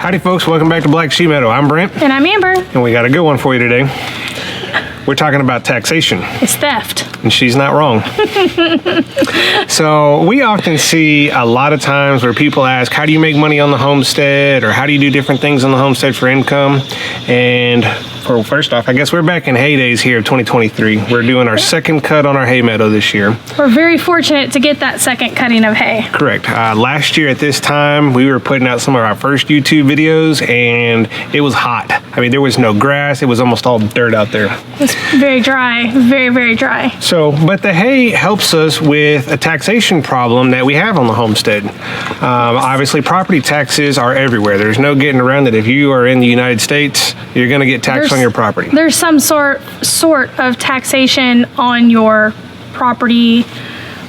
Howdy folks, welcome back to Black Sheep Meadow. I'm Brent. And I'm Amber. And we got a good one for you today. We're talking about taxation. It's theft. And she's not wrong. So we often see a lot of times where people ask, how do you make money on the homestead? Or how do you do different things on the homestead for income? And first off, I guess we're back in hay days here of 2023. We're doing our second cut on our hay meadow this year. We're very fortunate to get that second cutting of hay. Correct. Last year at this time, we were putting out some of our first YouTube videos and it was hot. I mean, there was no grass. It was almost all dirt out there. It's very dry, very, very dry. So, but the hay helps us with a taxation problem that we have on the homestead. Obviously, property taxes are everywhere. There's no getting around it. If you are in the United States, you're going to get taxed on your property. There's some sort of taxation on your property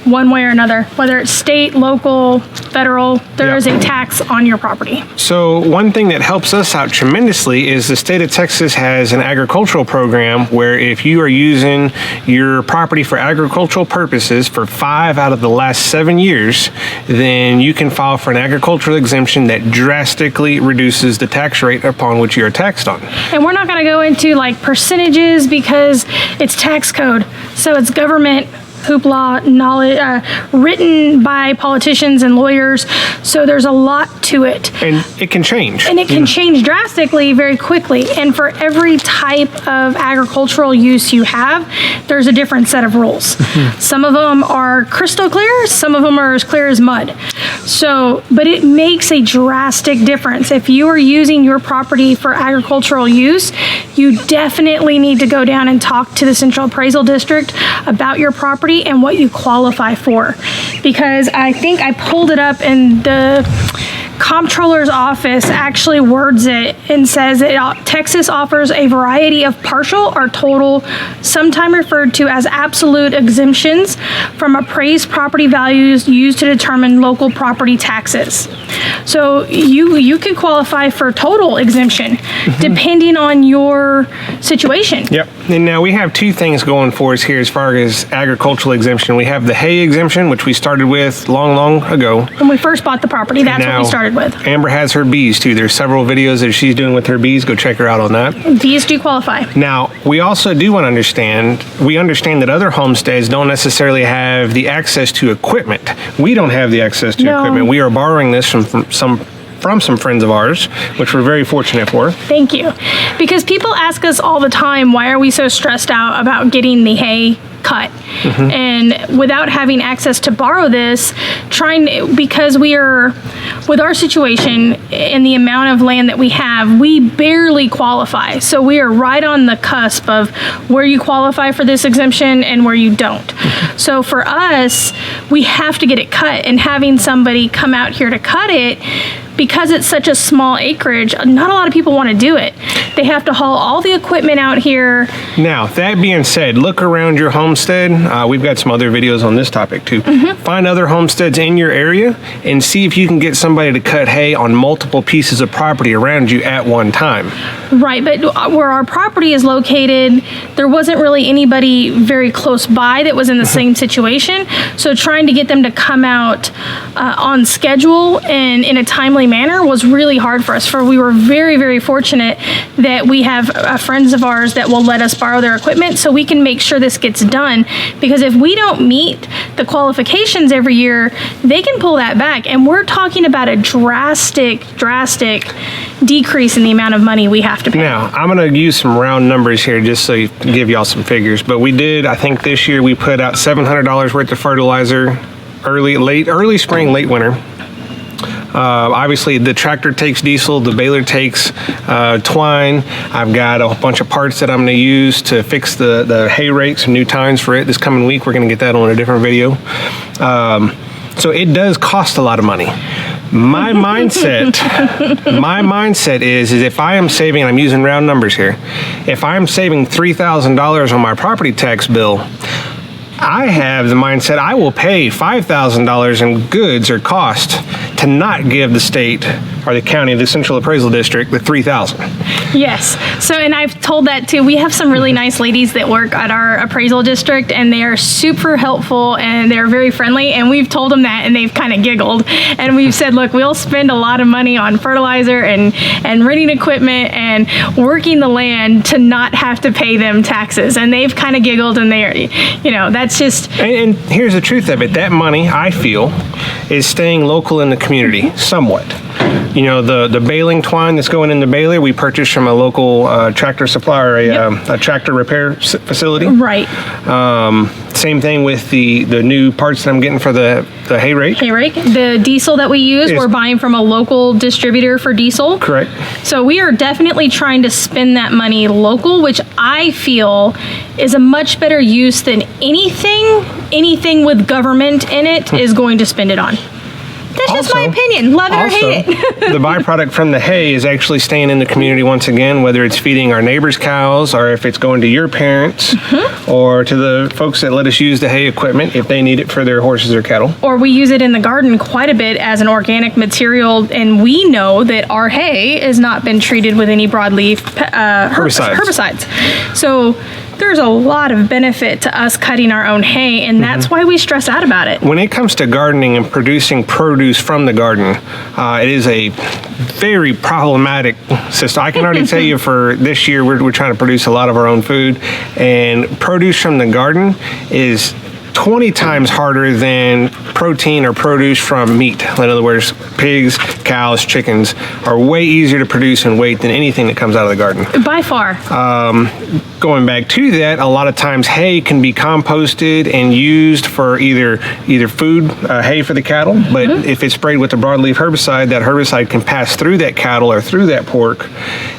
one way or another, whether it's state, local, federal, there is a tax on your property. So one thing that helps us out tremendously is the state of Texas has an agricultural program where if you are using your property for agricultural purposes for 5 out of the last 7 years, then you can file for an agricultural exemption that drastically reduces the tax rate upon which you are taxed on. And we're not going to go into like percentages because it's tax code. So it's government hoopla knowledge written by politicians and lawyers, so there's a lot to it, and it can change, change drastically very quickly. And for every type of agricultural use you have, there's a different set of rules. Some of them are crystal clear, some of them are as clear as mud. So but it makes a drastic difference. If you are using your property for agricultural use, you definitely need to go down and talk to the Central Appraisal District about your property and what you qualify for, because I think I pulled it up and the comptroller's office actually words it and says that Texas offers a variety of partial or total, sometimes referred to as absolute exemptions from appraised property values used to determine local property taxes. So you can qualify for total exemption depending on your situation. Yep. And now we have two things going for us here as far as agricultural exemption. We have the hay exemption, which we started with long ago. When we first bought the property, that's what we started with. Amber has her bees too. There's several videos that she's doing with her bees. Go check her out on that. Bees do qualify. Now, we also do want to understand, we understand that other homesteads don't necessarily have the access to equipment. We don't have the access to equipment. We are borrowing this from some friends of ours, which we're very fortunate for. Thank you. Because people ask us all the time, why are we so stressed out about getting the hay cut? And without having access to borrow this, because we are, with our situation and the amount of land that we have, we barely qualify. So we are right on the cusp of where you qualify for this exemption and where you don't. So for us, we have to get it cut, and having somebody come out here to cut it, because it's such a small acreage, not a lot of people want to do it. They have to haul all the equipment out here. Now, that being said, look around your homestead. We've got some other videos on this topic too. Find other homesteads in your area and see if you can get somebody to cut hay on multiple pieces of property around you at one time. Right, but where our property is located, there wasn't really anybody very close by that was in the same situation. So trying to get them to come out on schedule and in a timely manner was really hard for us. For we were very, very fortunate that we have friends of ours that will let us borrow their equipment so we can make sure this gets done, because if we don't meet the qualifications every year, they can pull that back, and we're talking about a drastic decrease in the amount of money we have to pay. Now, I'm going to use some round numbers here just so you can give y'all some figures, but we did, I think this year we put out $700 worth of fertilizer early spring, late winter. Obviously, the tractor takes diesel, the baler takes twine. I've got a bunch of parts that I'm going to use to fix the hay rake, some new tines for it. This coming week, we're going to get that on a different video. So it does cost a lot of money. My mindset is if I am saving, I'm using round numbers here, if I'm saving $3,000 on my property tax bill, I have the mindset I will pay $5,000 in goods or cost to not give the state or the county, the Central Appraisal District, the 3,000. Yes. So, and I've told that too. We have some really nice ladies that work at our appraisal district, and they are super helpful and they're very friendly. And we've told them that, and they've kind of giggled. And we've said, look, we'll spend a lot of money on fertilizer and renting equipment and working the land to not have to pay them taxes. And they've kind of giggled, and they're, that's just. And here's the truth of it. That money, I feel, is staying local in the community somewhat. The baling twine that's going in the baler, we purchased from a local tractor supplier, a tractor repair facility. Right. Same thing with the new parts that I'm getting for the hay rake. Hay rake. The diesel that we use, we're buying from a local distributor for diesel. Correct. So we are definitely trying to spend that money local, which I feel is a much better use than anything with government in it is going to spend it on. That's just my opinion. Love it or hate it. The byproduct from the hay is actually staying in the community once again, whether it's feeding our neighbors' cows or if it's going to your parents or to the folks that let us use the hay equipment if they need it for their horses or cattle. Or we use it in the garden quite a bit as an organic material, and we know that our hay has not been treated with any broadleaf herbicides. So there's a lot of benefit to us cutting our own hay, and that's why we stress out about it. When it comes to gardening and producing produce from the garden, it is a very problematic system. I can already tell you for this year, we're trying to produce a lot of our own food, and produce from the garden is 20 times harder than protein or produce from meat. In other words, pigs, cows, chickens are way easier to produce and weight than anything that comes out of the garden. By far. Going back to that, a lot of times hay can be composted and used for either food, hay for the cattle, but if it's sprayed with a broadleaf herbicide, that herbicide can pass through that cattle or through that pork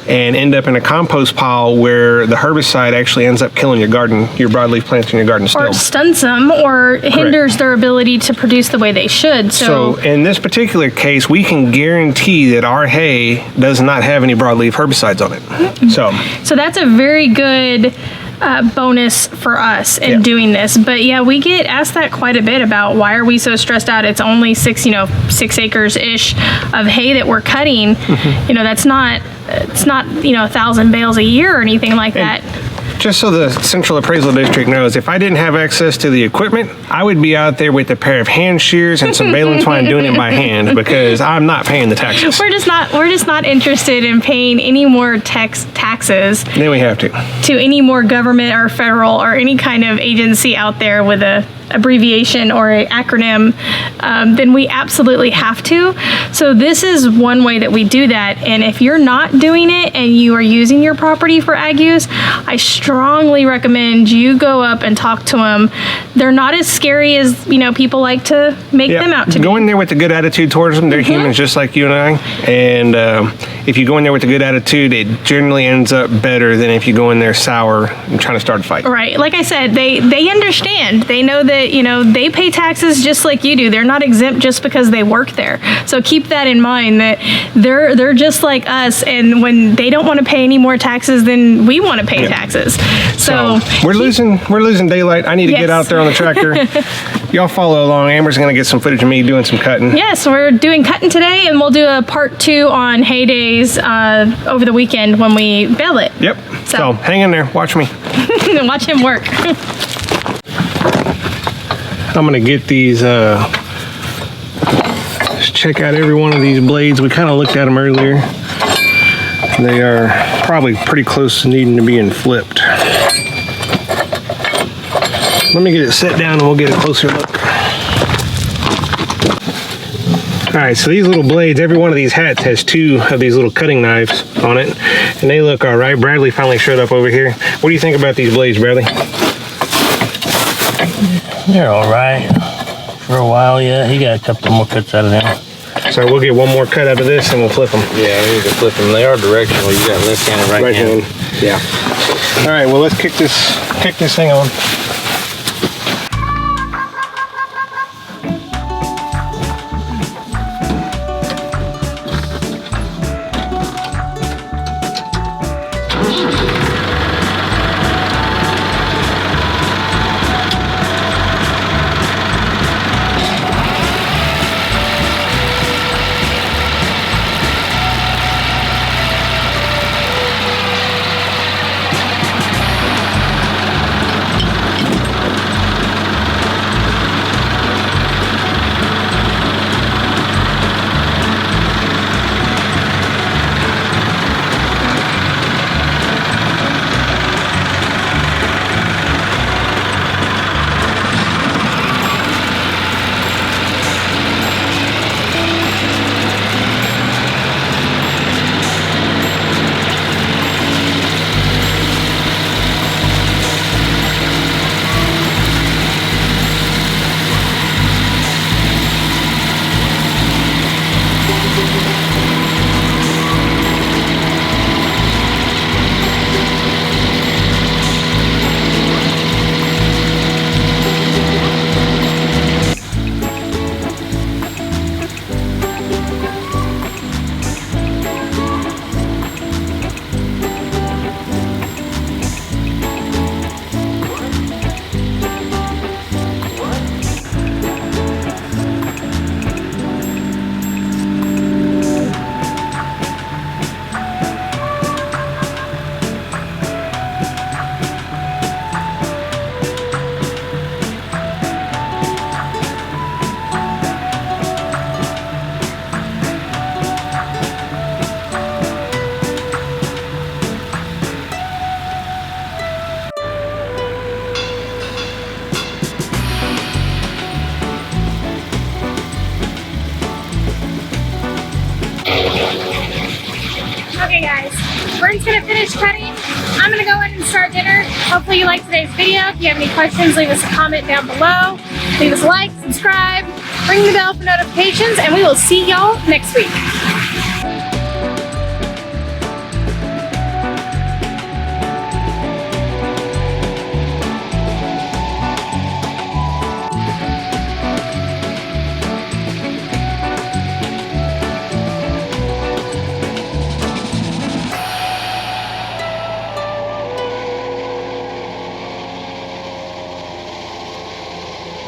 and end up in a compost pile where the herbicide actually ends up killing your garden, your broadleaf plants in your garden still. Or stunts them or hinders their ability to produce the way they should. So in this particular case, we can guarantee that our hay does not have any broadleaf herbicides on it. So that's a very good bonus for us in doing this. But yeah, we get asked that quite a bit about why are we so stressed out. It's only 6 acres ish of hay that we're cutting. That's not, it's not 1,000 bales a year or anything like that. Just so the Central Appraisal District knows, if I didn't have access to the equipment, I would be out there with a pair of hand shears and some baling twine doing it by hand because I'm not paying the taxes. We're just not interested in paying any more taxes. Then we have to any more government or federal or any kind of agency out there with a abbreviation or an acronym, then we absolutely have to. So this is one way that we do that. And if you're not doing it and you are using your property for ag use, I strongly recommend you go up and talk to them. They're not as scary as people like to make them out to be. Go in there with a good attitude towards them. They're humans just like you and I. And if you go in there with a good attitude, it generally ends up better than if you go in there sour and trying to start a fight. Right. Like I said, they understand. They know that they pay taxes just like you do. They're not exempt just because they work there. So keep that in mind, that they're just like us, and when they don't want to pay any more taxes than we want to pay taxes. So we're losing daylight. I need to get out there on the tractor. Y'all follow along. Amber's gonna get some footage of me doing some cutting. Yes, we're doing cutting today, and we'll do a part 2 on hay days over the weekend when we bale it. Yep. So hang in there. Watch me. Watch him work. I'm gonna get these, just check out every one of these blades. We kind of looked at them earlier. They are probably pretty close to needing to being flipped. Let me get it set down and we'll get a closer look. All right, so these little blades, every one of these hats has 2 of these little cutting knives on it, and they look all right. Bradley finally showed up over here. What do you think about these blades, Bradley? They're all right for a while yet. He got a couple more cuts out of them. So we'll get one more cut out of this and we'll flip them. Yeah, we need to flip them. They are directional. You got left hand and right hand. Yeah. All right, well, let's kick this thing on. He's gonna finish cutting. I'm gonna go in and start dinner. Hopefully you liked today's video. If you have any questions, leave us a comment down below. Leave us a like, subscribe, ring the bell for notifications, and we will see y'all next week.